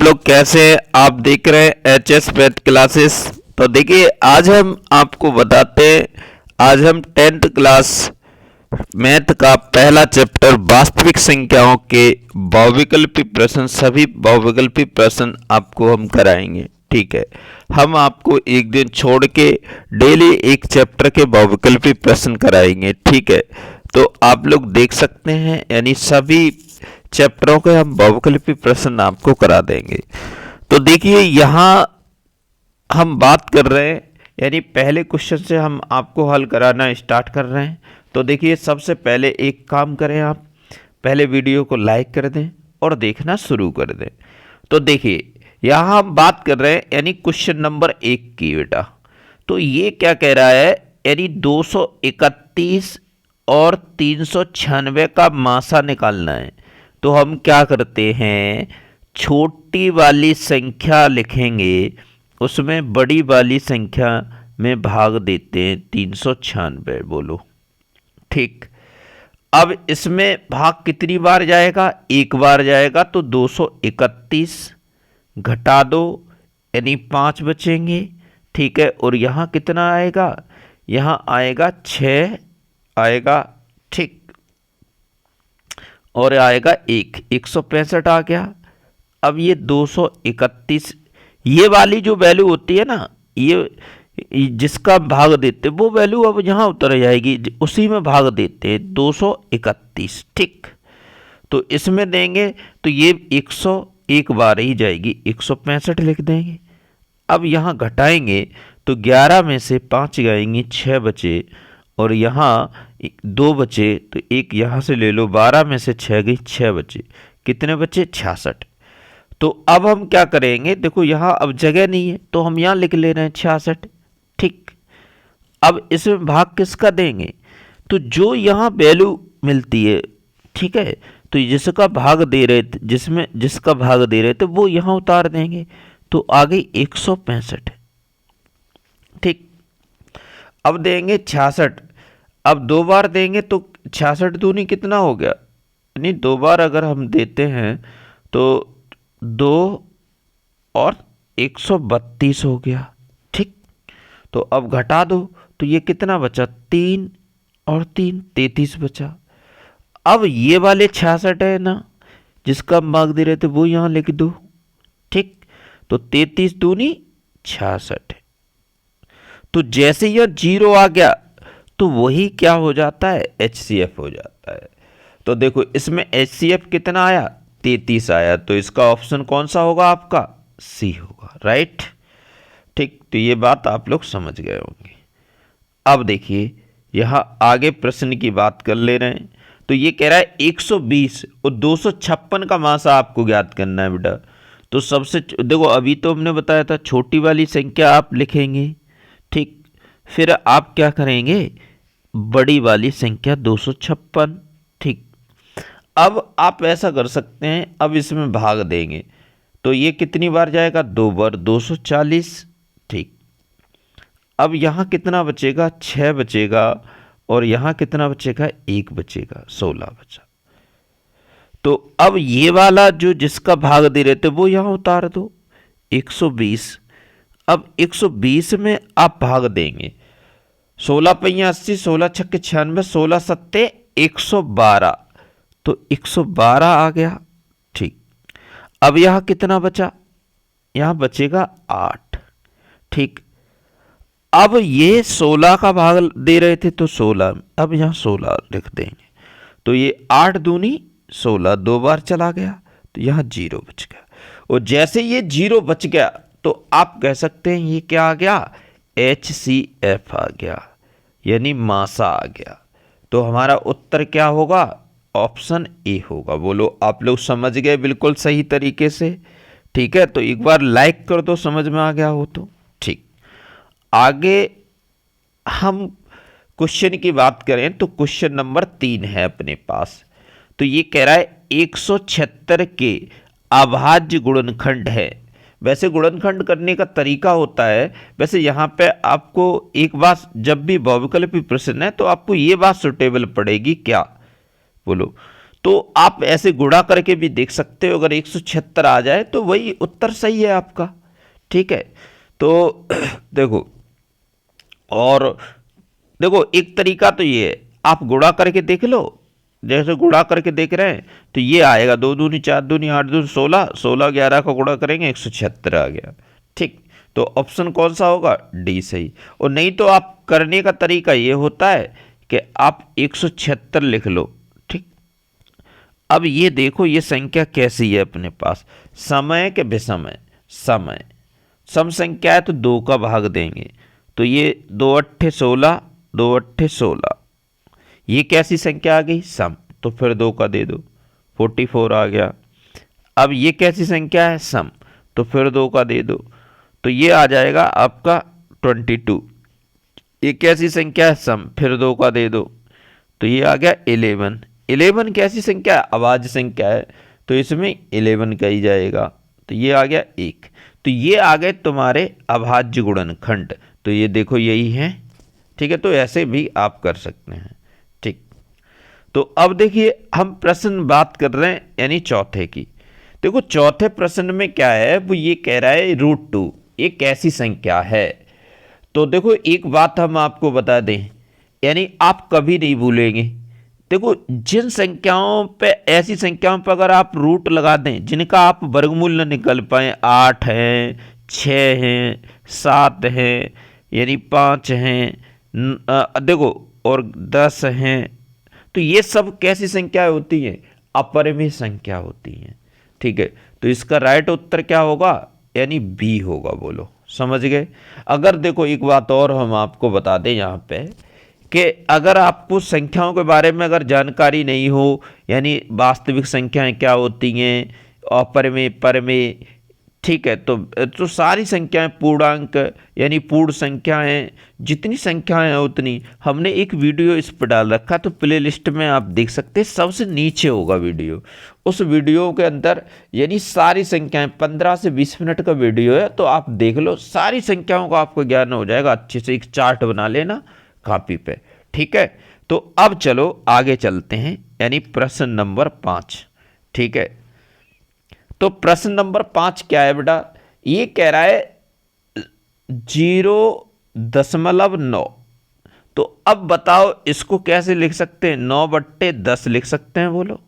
लोग कैसे हैं? आप देख रहे हैं एचएस मैथ क्लासेस। तो देखिए आज हम आपको बताते हैं, आज हम 10th क्लास मैथ का पहला चैप्टर वास्तविक संख्याओं के बहुविकल्पी प्रश्न, सभी बहुविकल्पी प्रश्न आपको हम कराएंगे। ठीक है, हम आपको एक दिन छोड़ के डेली एक चैप्टर के बहुविकल्पी प्रश्न कराएंगे। ठीक है, तो आप लोग देख सकते हैं, यानी सभी चैप्टरों के हम बहुविकल्पी प्रश्न आपको करा देंगे। तो देखिए यहाँ हम बात कर रहे हैं, यानी पहले क्वेश्चन से हम आपको हल कराना स्टार्ट कर रहे हैं। तो देखिए सबसे पहले एक काम करें, आप पहले वीडियो को लाइक कर दें और देखना शुरू कर दें। तो देखिए यहाँ हम बात कर रहे हैं यानी क्वेश्चन नंबर 1 की बेटा। तो ये क्या कह रहा है, यानी 231 और 396 का मासा निकालना है। तो हम क्या करते हैं, छोटी वाली संख्या लिखेंगे, उसमें बड़ी वाली संख्या में भाग देते हैं 396। बोलो ठीक। अब इसमें भाग कितनी बार जाएगा, एक बार जाएगा। तो 231 घटा दो यानी 5 बचेंगे। ठीक है, और यहाँ कितना आएगा, यहाँ आएगा 6 आएगा। ठीक, और आएगा 165 आ गया। अब ये 231, ये वाली जो वैल्यू होती है ना, ये जिसका भाग देते वो वैल्यू अब यहाँ उतर जाएगी, उसी में भाग देते हैं 231। ठीक, तो इसमें देंगे तो ये 101 बार ही जाएगी, 165 लिख देंगे। अब यहाँ घटाएंगे तो 11 में से 5 जाएंगे, 6 बचे, और यहाँ 2 बचे तो एक यहाँ से ले लो, 12 में से 6 गई, 6 बचे, कितने बचे 66। तो अब हम क्या करेंगे, देखो यहाँ अब जगह नहीं है तो हम यहाँ लिख ले रहे हैं 66। ठीक, अब इसमें भाग किसका देंगे, तो जो यहाँ वैल्यू मिलती है। ठीक है, तो जिसका भाग दे रहे थे, जिसका भाग दे रहे थे वो यहाँ उतार देंगे, तो आ गई 165। ठीक, अब देंगे 66। अब 2 बार देंगे तो 66 दूनी कितना हो गया, यानी 2 बार अगर हम देते हैं तो 2 और 132 हो गया। ठीक, तो अब घटा दो तो ये कितना बचा, 3 और 3 33 बचा। अब ये वाले 66 है ना, जिसका हम भाग दे रहे थे वो यहाँ लिख दो। ठीक, तो 33 दूनी 66। तो जैसे यह 0 आ गया तो वही क्या हो जाता है, HCF हो जाता है। तो देखो इसमें HCF कितना आया, 33 आया। तो इसका ऑप्शन कौन सा होगा, आपका सी होगा, राइट। ठीक, तो ये बात आप लोग समझ गए होंगे। अब देखिए यहाँ आगे प्रश्न की बात कर ले रहे हैं। तो ये कह रहा है 120 और 256 का मासा आपको ज्ञात करना है बेटा। तो सबसे देखो, अभी तो हमने बताया था छोटी वाली संख्या आप लिखेंगे। ठीक, फिर आप क्या करेंगे, बड़ी वाली संख्या 256। ठीक, अब आप ऐसा कर सकते हैं, अब इसमें भाग देंगे तो ये कितनी बार जाएगा, 2 बार, 240। ठीक, अब यहाँ कितना बचेगा, 6 बचेगा, और यहाँ कितना बचेगा, 1 बचेगा, 16 बचा। तो अब ये वाला जो जिसका भाग दे रहे थे वो यहाँ उतार दो, 120। अब 120 में आप भाग देंगे, 16 पहिया 80, 16 छक्के 96, 16 सत्ते 112, तो 112 आ गया। ठीक, अब यहाँ कितना बचा, यहाँ बचेगा 8। ठीक, अब ये 16 का भाग दे रहे थे तो 16, अब यहाँ 16 लिख देंगे। तो ये 8 दूनी 16, 2 बार चला गया तो यहाँ 0 बच गया। और जैसे ये 0 बच गया तो आप कह सकते हैं ये क्या आ गया, HCF आ गया, यानी मासा आ गया। तो हमारा उत्तर क्या होगा, ऑप्शन ए होगा। बोलो आप लोग समझ गए बिल्कुल सही तरीके से। ठीक है, तो एक बार लाइक कर दो, समझ में आ गया हो तो। ठीक, आगे हम क्वेश्चन की बात करें तो क्वेश्चन नंबर 3 है अपने पास। तो ये कह रहा है 176 के अभाज्य गुणनखंड है। वैसे गुणनखंड करने का तरीका होता है, वैसे यहाँ पे आपको एक बात, जब भी बहुविकल्पी प्रश्न है तो आपको ये बात सुटेबल पड़ेगी क्या, बोलो। तो आप ऐसे गुणा करके भी देख सकते हो, अगर 176 आ जाए तो वही उत्तर सही है आपका। ठीक है, तो देखो, और देखो एक तरीका तो ये है, आप गुणा करके देख लो, जैसे गुणा करके देख रहे हैं तो ये आएगा, 2 दूनी 4 दूनी 8 दूनी 16, 16 11 का गुणा करेंगे 176 आ गया। ठीक, तो ऑप्शन कौन सा होगा, डी सही। और नहीं तो आप करने का तरीका ये होता है कि आप 176 लिख लो। ठीक, अब ये देखो ये संख्या कैसी है अपने पास, समय के विषमय, समय सम संख्या है तो 2 का भाग देंगे, तो ये 2 अट्ठे 16, 2 अट्ठे 16, ये कैसी संख्या आ गई, सम, तो फिर 2 का दे दो, 44 आ गया। अब ये कैसी संख्या है, सम, तो फिर 2 का दे दो, तो ये आ जाएगा आपका 22। ये कैसी संख्या है, सम, फिर 2 का दे दो, तो ये आ गया 11। 11 कैसी संख्या है, अभाज्य संख्या है, तो इसमें 11 का ही जाएगा, तो ये आ गया 1। तो ये आ गए तुम्हारे अभाज्य गुणनखंड, तो ये देखो यही है। ठीक है, तो ऐसे भी आप कर सकते हैं। ठीक, तो अब देखिए हम प्रश्न बात कर रहे हैं यानी चौथे की। देखो चौथे प्रश्न में क्या है, वो ये कह रहा है √2 एक ऐसी संख्या है। तो देखो एक बात हम आपको बता दें, यानी आप कभी नहीं भूलेंगे, देखो जिन संख्याओं पे, ऐसी संख्याओं पर अगर आप रूट लगा दें जिनका आप वर्गमूल न निकल पाए, 8 हैं, 6 हैं, 7 हैं, यानी 5 हैं, देखो और 10 हैं, तो ये सब कैसी संख्या होती हैं, अपरिमेय संख्या होती हैं। ठीक है, तो इसका राइट उत्तर क्या होगा, यानी बी होगा। बोलो समझ गए। अगर देखो एक बात और हम आपको बता दें यहाँ पे, कि अगर आपको संख्याओं के बारे में अगर जानकारी नहीं हो, यानी वास्तविक संख्याएं क्या होती हैं, अपरिमेय, परिमेय, ठीक है, तो सारी संख्याएं पूर्णांक यानी पूर्ण संख्याएं, जितनी संख्याएं हैं उतनी हमने एक वीडियो इस पर डाल रखा, तो प्ले लिस्ट में आप देख सकते हैं, सबसे नीचे होगा वीडियो। उस वीडियो के अंदर यानी सारी संख्याएं, 15 से 20 मिनट का वीडियो है, तो आप देख लो, सारी संख्याओं का आपको ज्ञान हो जाएगा। अच्छे से एक चार्ट बना लेना कॉपी पे। ठीक है, तो अब चलो आगे चलते हैं, यानी प्रश्न नंबर 5। ठीक है, तो प्रश्न नंबर 5 क्या है बेटा, ये कह रहा है 0.9। तो अब बताओ इसको कैसे लिख सकते हैं, 9/10 लिख सकते हैं, बोलो।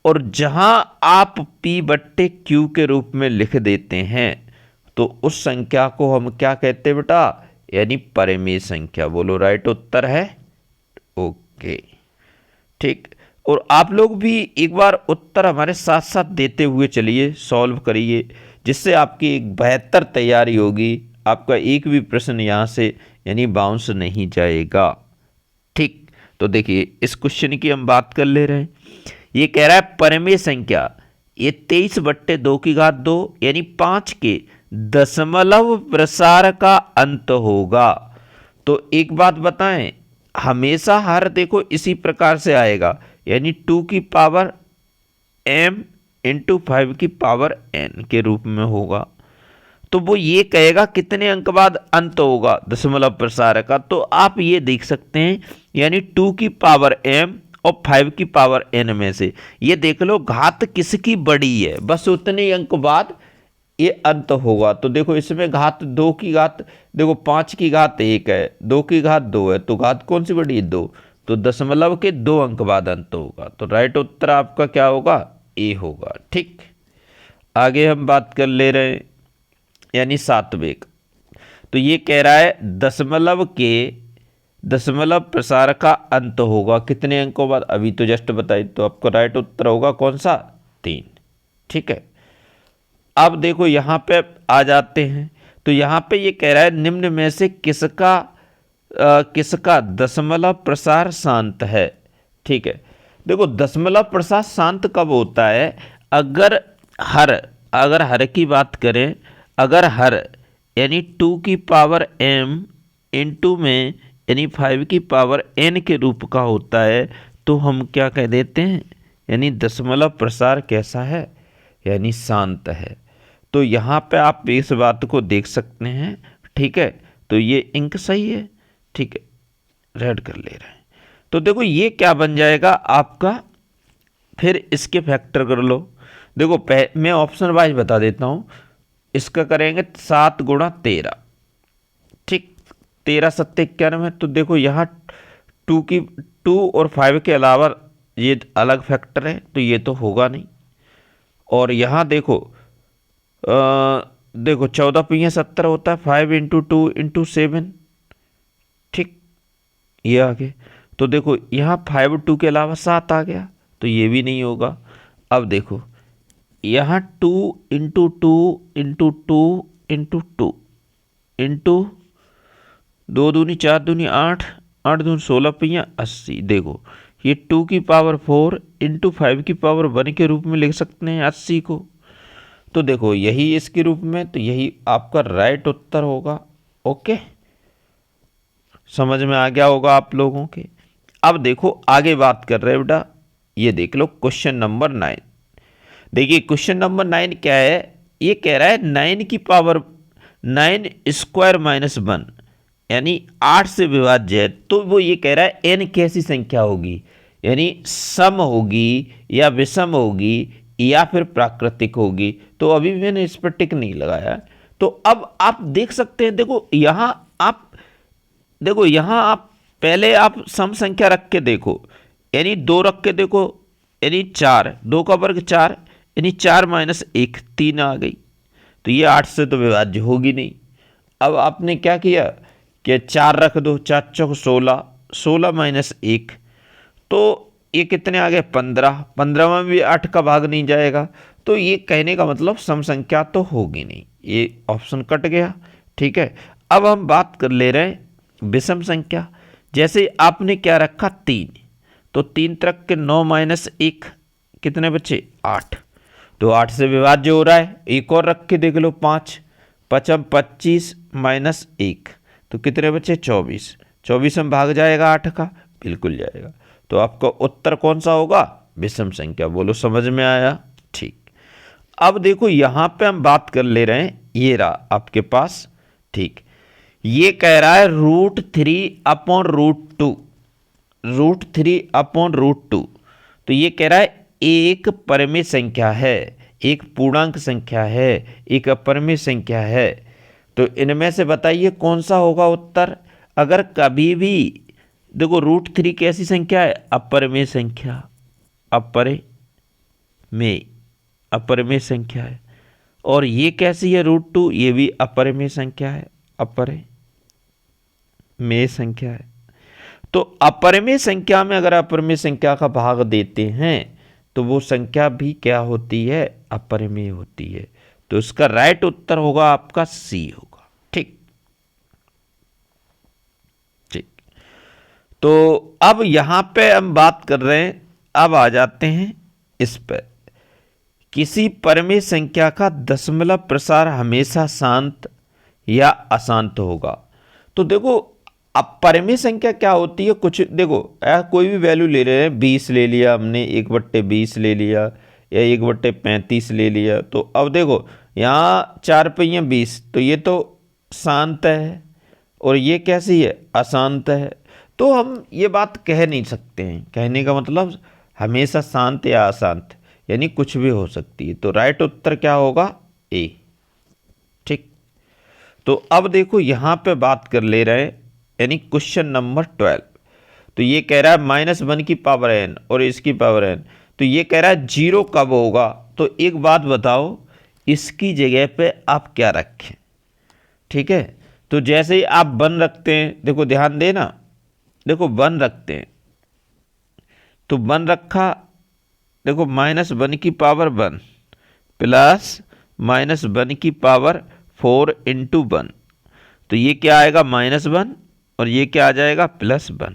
और जहां आप P/Q के रूप में लिख देते हैं, तो उस संख्या को हम क्या कहते हैं बेटा, यानी परिमेय संख्या। बोलो राइट उत्तर है, ओके। ठीक, और आप लोग भी एक बार उत्तर हमारे साथ साथ देते हुए चलिए, सॉल्व करिए, जिससे आपकी एक बेहतर तैयारी होगी, आपका एक भी प्रश्न यहाँ से यानी बाउंस नहीं जाएगा। ठीक, तो देखिए इस क्वेश्चन की हम बात कर ले रहे हैं। ये कह रहा है परिमेय संख्या, ये 23/2 यानी 5 के दशमलव प्रसार का अंत होगा। तो एक बात बताएं, हमेशा हर देखो इसी प्रकार से आएगा, यानी 2 की पावर m इंटू 5 की पावर n के रूप में होगा। तो वो ये कहेगा कितने अंक बाद अंत होगा दशमलव प्रसार का, तो आप ये देख सकते हैं, यानी 2 की पावर m और 5 की पावर n में से ये देख लो घात किसकी बड़ी है, बस उतने अंक बाद ये अंत होगा। तो देखो इसमें घात 2 की घात, देखो 5 की घात 1 है, 2 की घात 2 है, तो घात कौन सी बड़ी है, 2, तो दशमलव के 2 अंक बाद अंत होगा। तो राइट उत्तर आपका क्या होगा, ए होगा। ठीक, आगे हम बात कर ले रहे हैं, यानी सात्विक। तो ये कह रहा है दशमलव प्रसार का अंत होगा कितने अंकों बाद, अभी तो जस्ट बताई, तो आपको राइट उत्तर होगा कौन सा, 3। ठीक है, अब देखो यहाँ पे आ जाते हैं, तो यहाँ पे ये कह रहा है निम्न में से किसका दशमलव प्रसार शांत है। ठीक है, देखो दशमलव प्रसार शांत कब होता है, अगर हर की बात करें, अगर हर यानी 2 की पावर m इंटू में यानी 5 की पावर n के रूप का होता है, तो हम क्या कह देते हैं, यानी दशमलव प्रसार कैसा है, यानी शांत है। तो यहाँ पे आप इस बात को देख सकते हैं। ठीक है, तो ये इंक सही है। ठीक है, रेड कर ले रहे हैं, तो देखो ये क्या बन जाएगा आपका फिर इसके फैक्टर कर लो। देखो मैं ऑप्शन वाइज बता देता हूँ। इसका करेंगे 7 गुणा 13, ठीक, 13 सत्ते 91। तो देखो यहाँ टू और 5 के अलावा ये अलग फैक्टर है, तो ये तो होगा नहीं। और यहाँ देखो देखो 14 पहिया 70 होता है, 5 इंटू 2 इंटू 7, ठीक, ये आगे। तो देखो यहाँ 5 2 के अलावा 7 आ गया, तो ये भी नहीं होगा। अब देखो यहाँ 2 इंटू 2 इंटू 2 इंटू 2 इंटू 2 दूनी 4 दूनी 8, 8 दूनी 16 पहिया 80। देखो ये 2 की पावर 4 इंटू 5 की पावर 1 के रूप में लिख सकते हैं 80 को। तो देखो यही इसके रूप में, तो यही आपका राइट उत्तर होगा। ओके, समझ में आ गया होगा आप लोगों के। अब देखो आगे बात कर रहे हैं बेटा, ये देख लो क्वेश्चन नंबर 9। देखिए क्वेश्चन नंबर 9 क्या है, ये कह रहा है 9 की पावर 9 स्क्वायर माइनस 1 यानी 8 से विभाज्य है। तो वो ये कह रहा है n कैसी संख्या होगी, यानी सम होगी या विषम होगी या फिर प्राकृतिक होगी। तो अभी मैंने इस पर टिक नहीं लगाया। तो अब आप देख सकते हैं, देखो यहाँ आप पहले आप सम संख्या रख के देखो, यानी 2 रख के देखो, यानी 4, 2 का वर्ग 4, यानी 4 माइनस 1 3 आ गई। तो ये 8 से तो विभाज्य होगी नहीं। अब आपने क्या किया कि 4 रख दो, 4 चौक 16, 16 माइनस 1, तो ये कितने आ गए 15, 15 में भी 8 का भाग नहीं जाएगा। तो ये कहने का मतलब सम संख्या तो होगी नहीं, ये ऑप्शन कट गया। ठीक है, अब हम बात कर ले रहे हैं विषम संख्या। जैसे आपने क्या रखा 3, तो 3 रख के 9 माइनस 1 कितने बचे 8, तो 8 से विभाज्य हो रहा है। एक और रख के देख लो 5, 5 25 माइनस 1, तो कितने बचे 24, 24 में भाग जाएगा 8 का, बिल्कुल जाएगा। तो आपका उत्तर कौन सा होगा, विषम संख्या। बोलो समझ में आया। ठीक, अब देखो यहाँ पे हम बात कर ले रहे हैं, ये रहा आपके पास, ठीक, ये कह रहा है √3/√2, √3/√2। तो ये कह रहा है एक परिमेय संख्या है, एक पूर्णांक संख्या है, एक अपरिमेय संख्या है। तो इनमें से बताइए कौन सा होगा उत्तर। अगर कभी भी देखो √3 कैसी संख्या है, अपरिमेय संख्या, अपरिमेय संख्या है। और ये कैसी है √2, ये भी अपरिमेय संख्या है, अपरिमेय संख्या है। तो अपरिमेय संख्या में अगर अपरिमेय संख्या का भाग देते हैं तो वो संख्या भी क्या होती है, अपरिमेय होती है। तो इसका राइट उत्तर होगा आपका सी होगा। ठीक ठीक, तो अब यहां पे हम बात कर रहे हैं, अब आ जाते हैं इस पर, किसी परिमेय संख्या का दशमलव प्रसार हमेशा शांत या अशांत होगा। तो देखो अब परिमेय संख्या क्या होती है, कुछ देखो कोई भी वैल्यू ले रहे हैं, 20 ले लिया हमने, 1/20 ले लिया या 1/35 ले लिया। तो अब देखो यहाँ 4 पहिया 20, तो ये तो शांत है और ये कैसी है, अशांत है। तो हम ये बात कह नहीं सकते हैं, कहने का मतलब हमेशा शांत या अशांत, यानी कुछ भी हो सकती है। तो राइट उत्तर क्या होगा, ए। ठीक, तो अब देखो यहाँ पे बात कर ले रहे हैं, यानी क्वेश्चन नंबर 12। तो ये कह रहा है -1 की पावर n और इसकी पावर n। तो ये कह रहा है 0 कब होगा। तो एक बात बताओ, इसकी जगह पे आप क्या रखें। ठीक है, तो जैसे ही आप 1 रखते हैं, देखो ध्यान देना, देखो 1 रखते हैं, तो 1 रखा, देखो -1 की पावर 1 प्लस -1 की पावर 4 इंटू 1। तो ये क्या आएगा -1 और ये क्या आ जाएगा +1,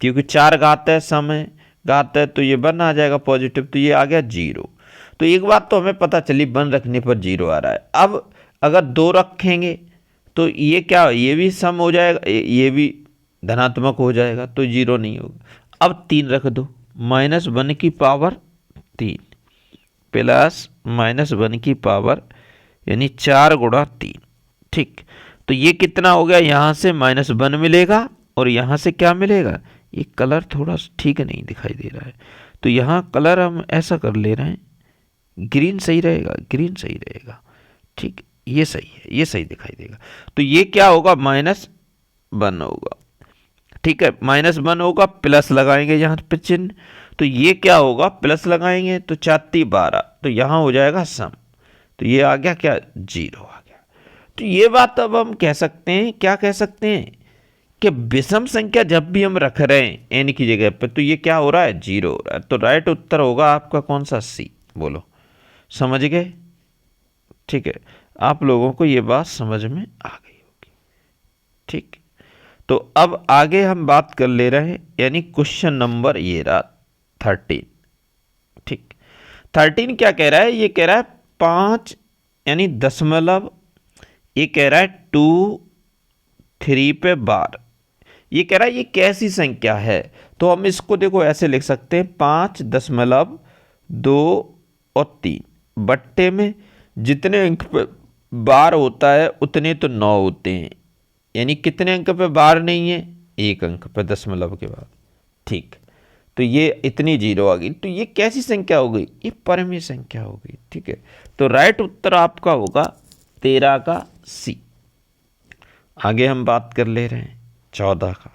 क्योंकि 4 घात है, समय घात है, तो ये 1 आ जाएगा पॉजिटिव, तो ये आ गया 0। तो एक बात तो हमें पता चली, 1 रखने पर 0 आ रहा है। अब अगर 2 रखेंगे तो ये क्या, ये भी सम हो जाएगा, ये भी धनात्मक हो जाएगा, तो 0 नहीं होगा। अब 3 रख दो, -1 की पावर 3 प्लस -1 की पावर, यानी 4 गुणा 3। ठीक, तो ये कितना हो गया, यहाँ से -1 मिलेगा और यहाँ से क्या मिलेगा, ये कलर थोड़ा ठीक नहीं दिखाई दे रहा है, तो यहाँ कलर हम ऐसा कर ले रहे हैं, ग्रीन सही रहेगा, ग्रीन सही रहेगा, ठीक, ये सही है, ये सही दिखाई देगा। तो ये क्या होगा, -1 होगा, ठीक है, -1 होगा, प्लस लगाएंगे यहाँ पे चिन्ह, तो ये क्या होगा, प्लस लगाएंगे तो 4×3 = 12, तो यहाँ हो जाएगा सम, तो ये आ गया क्या, 0 आ गया। तो ये बात अब हम कह सकते हैं, क्या कह सकते हैं कि विषम संख्या जब भी हम रख रहे हैं n की जगह पे, तो ये क्या हो रहा है, 0 हो रहा है। तो राइट उत्तर होगा आपका कौन सा, सी। बोलो, समझ गए? ठीक है, आप लोगों को ये बात समझ में आ गई होगी। ठीक, तो अब आगे हम बात कर ले रहे हैं, यानी क्वेश्चन नंबर ये रहा 13। ठीक, 13 क्या कह रहा है, ये कह रहा है 5 यानी दशमलव, ये कह रहा है 2 3 पे बार, ये कह रहा है ये कैसी संख्या है। तो हम इसको देखो ऐसे लिख सकते हैं, 5.2 और 3 बट्टे में जितने अंक पे बार होता है उतने तो 9 होते हैं, यानी कितने अंक पे बार नहीं है, 1 अंक पे दशमलव के बाद। ठीक, तो ये इतनी 0 आ गई, तो ये कैसी संख्या हो गई, ये परमीय संख्या हो गई। ठीक है, तो राइट उत्तर आपका होगा 13 का सी। आगे हम बात कर ले रहे हैं 14 का।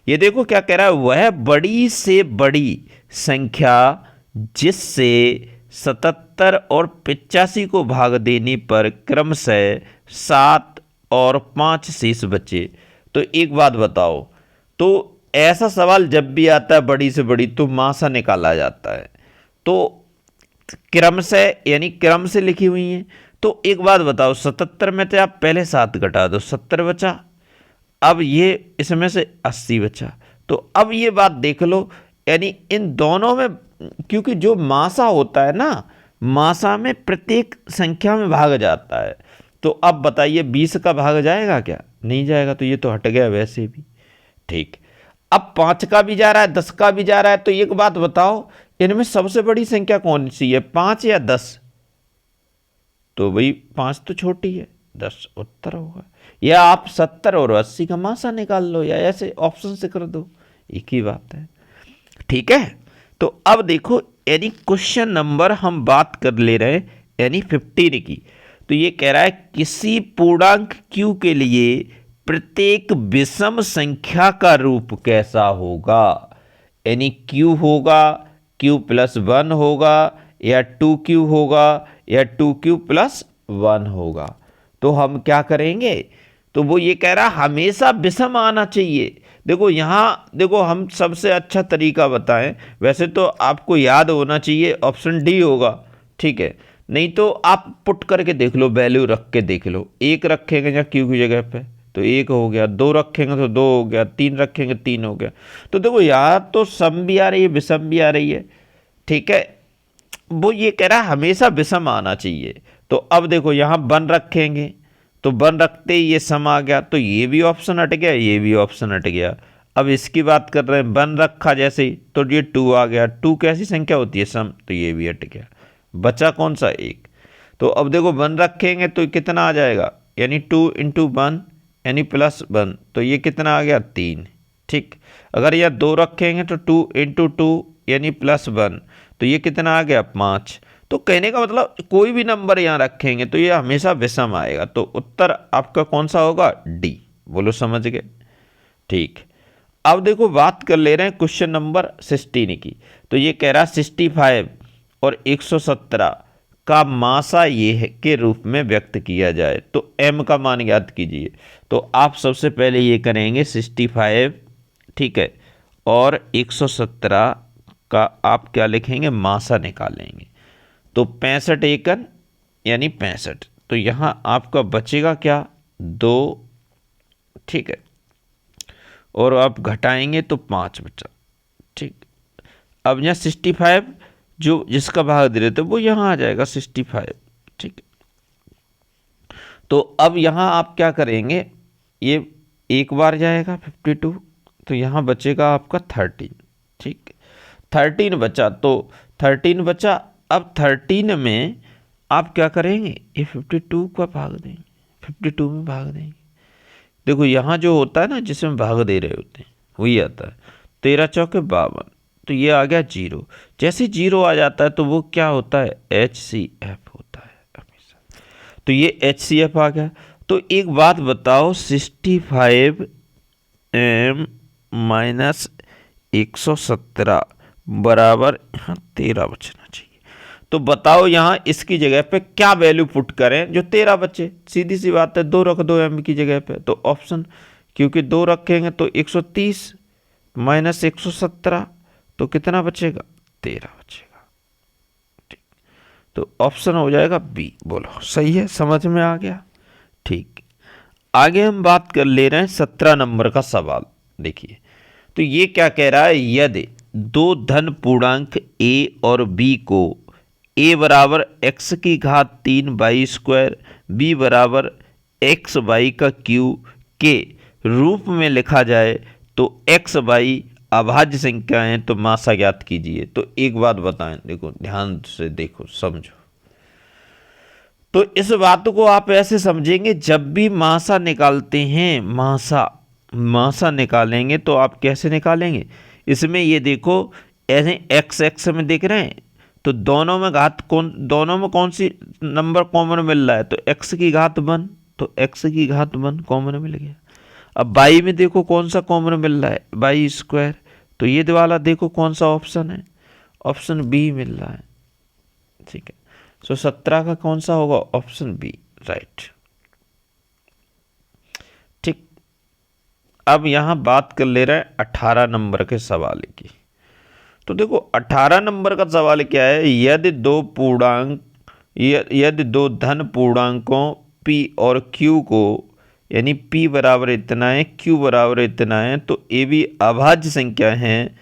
ये देखो क्या कह रहा है, वह बड़ी से बड़ी संख्या जिससे 77 और 85 को भाग देने पर क्रमशः 7 और 5 शेष बचे। तो एक बात बताओ, तो ऐसा सवाल जब भी आता है बड़ी से बड़ी, तो मासा निकाला जाता है, तो क्रमशः यानी क्रम से लिखी हुई हैं। तो एक बात बताओ, 77 में से आप पहले 7 घटा दो, 70 बचा, अब ये इसमें से 80 बचा। तो अब ये बात देख लो, यानी इन दोनों में, क्योंकि जो मासा होता है ना, मासा में प्रत्येक संख्या में भाग जाता है। तो अब बताइए 20 का भाग जाएगा क्या, नहीं जाएगा, तो ये तो हट गया वैसे भी। ठीक, अब 5 का भी जा रहा है, 10 का भी जा रहा है, तो एक बात बताओ, इनमें सबसे बड़ी संख्या कौन सी है, 5 या 10? तो भाई 5 तो छोटी है, 10 उत्तर होगा। या आप 70 और 80 का मासा निकाल लो, या ऐसे ऑप्शन से कर दो, एक ही बात है। ठीक है, तो अब देखो, यानी क्वेश्चन नंबर हम बात कर ले रहे हैं, यानी 15 की। तो ये कह रहा है किसी पूर्णांक q के लिए प्रत्येक विषम संख्या का रूप कैसा होगा, यानी q होगा, q+1 होगा, या 2q होगा, या 2q+1 होगा। तो हम क्या करेंगे, तो वो ये कह रहा हमेशा विषम आना चाहिए। देखो यहाँ देखो, हम सबसे अच्छा तरीका बताएं, वैसे तो आपको याद होना चाहिए, ऑप्शन डी होगा। ठीक है, नहीं तो आप पुट करके देख लो, वैल्यू रख के देख लो, 1 रखेंगे या क्यू की जगह पे तो 1 हो गया, 2 रखेंगे तो 2 हो गया, 3 रखेंगे 3 हो गया। तो देखो यहाँ तो सम भी आ रही है, विषम भी आ रही है। ठीक है, वो ये कह रहा है हमेशा विषम आना चाहिए। तो अब देखो यहाँ 1 रखेंगे, तो 1 रखते ही ये सम आ गया, तो ये भी ऑप्शन हट गया, ये भी ऑप्शन हट गया। अब इसकी बात कर रहे हैं, 1 रखा जैसे ही, तो ये 2 आ गया, 2 कैसी संख्या होती है, सम, तो ये भी हट गया, बचा कौन सा, 1। तो अब देखो 1 रखेंगे तो कितना आ जाएगा, यानी 2 × 1 यानी +1, तो ये कितना आ गया, 3। ठीक, अगर यह 2 रखेंगे तो 2 × 2 यानी +1, तो ये कितना आ गया, 5। तो कहने का मतलब कोई भी नंबर यहाँ रखेंगे तो ये हमेशा विषम आएगा। तो उत्तर आपका कौन सा होगा, डी। बोलो, समझ गए? ठीक, अब देखो बात कर ले रहे हैं क्वेश्चन नंबर 16 की। तो ये कह रहा है 65 और 117 का मासा ये है के रूप में व्यक्त किया जाए, तो m का मान ज्ञात कीजिए। तो आप सबसे पहले ये करेंगे 65, ठीक है, और 117 का आप क्या लिखेंगे, मासा निकालेंगे। तो 65 एकन यानी 65, तो यहाँ आपका बचेगा क्या, 2। ठीक है, और आप घटाएंगे तो 5 बचा। ठीक, अब यहाँ 65 जो जिसका भाग दे रहे थे वो यहाँ आ जाएगा 65। ठीक, तो अब यहाँ आप क्या करेंगे, ये एक बार जाएगा 52, तो यहाँ बचेगा आपका 13। ठीक, 13 बचा, तो 13 बचा। अब 13 में आप क्या करेंगे, ये 52 का भाग देंगे, 52 में भाग देंगे। देखो यहाँ जो होता है ना, जिसमें भाग दे रहे होते हैं वही आता है, 13 × 4 = 52। तो ये आ गया 0। जैसे 0 आ जाता है तो वो क्या होता है, HCF होता है हमेशा। तो ये HCF आ गया। तो एक बात बताओ, 65m माइनस 117 बराबर यहाँ 13 बचना चाहिए। तो बताओ यहाँ इसकी जगह पे क्या वैल्यू पुट करें जो 13 बचे। सीधी सी बात है, 2 रख दो m की जगह पे, तो ऑप्शन, क्योंकि 2 रखेंगे तो 130 माइनस 117 तो कितना बचेगा, 13 बचेगा। ठीक, तो ऑप्शन हो जाएगा बी। बोलो सही है, समझ में आ गया। ठीक, आगे हम बात कर ले रहे हैं 17 नंबर का सवाल। देखिए, तो ये क्या कह रहा है, यदि दो धन पूर्णांक a और b को a बराबर x की घात 3y² b बराबर x y का क्यू के रूप में लिखा जाए तो x y अभाज्य संख्या है, तो मासा ज्ञात कीजिए। तो एक बात बताएं, देखो ध्यान से देखो समझो। तो इस बात को आप ऐसे समझेंगे, जब भी मासा निकालते हैं, मासा निकालेंगे तो आप कैसे निकालेंगे, इसमें ये देखो ऐसे x x में देख रहे हैं, तो दोनों में कौन सी नंबर कॉमन मिल रहा है, तो x की घात 1, तो x की घात 1 कॉमन मिल गया। अब y में देखो कौन सा कॉमन मिल रहा है, y², तो ये वाला देखो कौन सा ऑप्शन है, ऑप्शन बी मिल रहा है। ठीक है, तो 17 का कौन सा होगा, ऑप्शन बी, राइट। ठीक, अब यहां बात कर ले रहे हैं 18 नंबर के सवाल की। तो देखो 18 नंबर का सवाल क्या है, यदि दो धन पूर्णांकों p और q को, यानी p बराबर इतना है, q बराबर इतना है, तो ये भी अभाज्य संख्या है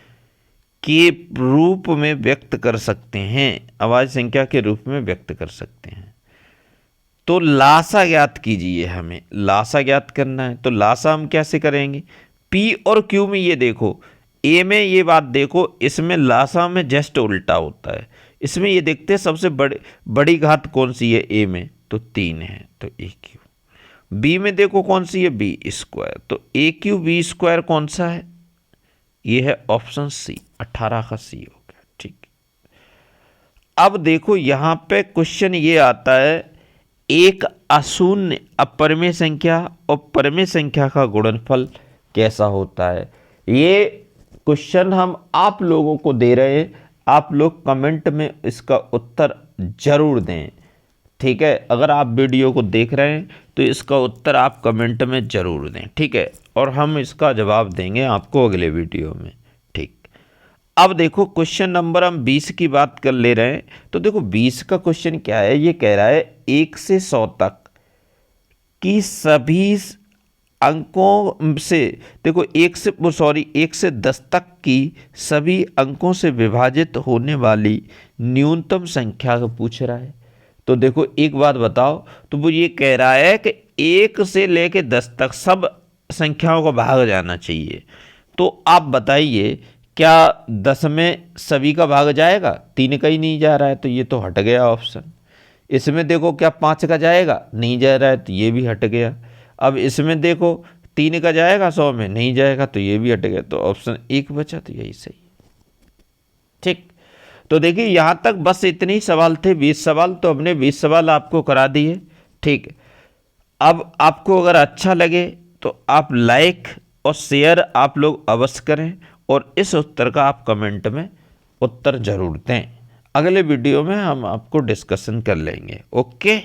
के रूप में व्यक्त कर सकते हैं, अभाज्य संख्या के रूप में व्यक्त कर सकते हैं। तो लासा ज्ञात कीजिए, हमें लासा ज्ञात करना है। तो लासा हम कैसे करेंगे, p और q में ये देखो, a में ये बात देखो, इसमें लासा में जस्ट उल्टा होता है। इसमें ये देखते हैं सबसे बड़ी घात कौन सी है, a में, तो 3 है, तो AQ। b में देखो कौन सी है, b², तो AQ b² कौन सा है, ये है ऑप्शन सी, 18 का सी हो गया। ठीक, अब देखो यहां पे क्वेश्चन ये आता है, एक अशून्य अपरिमेय संख्या और परिमेय संख्या का गुणनफल कैसा होता है। ये क्वेश्चन हम आप लोगों को दे रहे हैं, आप लोग कमेंट में इसका उत्तर जरूर दें। ठीक है, अगर आप वीडियो को देख रहे हैं तो इसका उत्तर आप कमेंट में ज़रूर दें। ठीक है, और हम इसका जवाब देंगे आपको अगले वीडियो में। ठीक, अब देखो क्वेश्चन नंबर हम 20 की बात कर ले रहे हैं। तो देखो 20 का क्वेश्चन क्या है, ये कह रहा है 1 से 100 तक की सभी अंकों से, देखो 1 से 10 तक की सभी अंकों से विभाजित होने वाली न्यूनतम संख्या को पूछ रहा है। तो देखो एक बात बताओ, तो वो ये कह रहा है कि 1 से लेके 10 तक सब संख्याओं को भाग जाना चाहिए। तो आप बताइए, क्या 10 में सभी का भाग जाएगा, 3 का ही नहीं जा रहा है, तो ये तो हट गया ऑप्शन। इसमें देखो क्या 5 का जाएगा, नहीं जा रहा है, तो ये भी हट गया। अब इसमें देखो 3 का जाएगा 100 में, नहीं जाएगा, तो ये भी हट गया, तो ऑप्शन 1 बचा, तो यही सही। ठीक, तो देखिए यहाँ तक बस इतने ही सवाल थे, 20 सवाल, तो हमने 20 सवाल आपको करा दिए। ठीक, अब आपको अगर अच्छा लगे तो आप लाइक और शेयर आप लोग अवश्य करें, और इस उत्तर का आप कमेंट में उत्तर जरूर दें। अगले वीडियो में हम आपको डिस्कशन कर लेंगे। ओके।